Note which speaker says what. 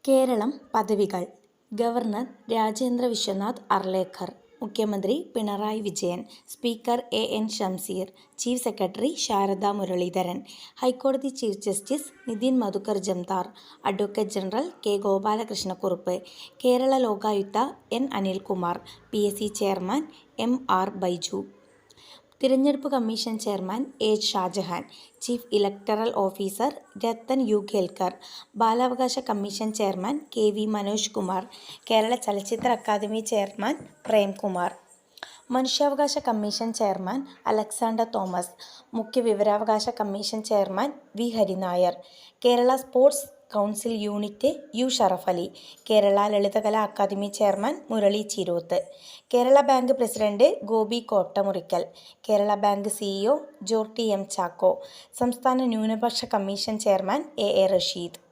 Speaker 1: കേരളം പദവികൾ. ഗവർണർ രാജേന്ദ്ര വിശ്വനാഥ് അർലേക്കർ. മുഖ്യമന്ത്രി Pinarayi Vijayan. Speaker A N. Shamseer. Chief secretary Sharada Muraleedharan. ഹൈക്കോടതി chief justice Nitin Madhukar Jamdar. Advocate general K. Gopalakrishna Kurup. Kerala Lokayukta N. Anilkumar. PSC chairman M. R. Baiju. തിരഞ്ഞെടുപ്പ് commission chairman H. Shajahan. Chief electoral officer Rathan U. Khelkar. ബാലാവകാശ commission chairman K. V. Manoj Kumar. Kerala ചലച്ചിത്ര academy chairman Premkumar. മനുഷ്യാവകാശ commission chairman Alexander Thomas. മുഖ്യ വിവരാവകാശ commission chairman V. Harinair. Kerala sports council unit U. Sharafali. Kerala Lalithakala academy chairman Murali Cheeroth. Kerala bank president Gopi Kottamurickal. Kerala bank CEO Jorty M. Chacko. സംസ്ഥാന ന്യൂനപക്ഷ commission chairman A. Rasheed.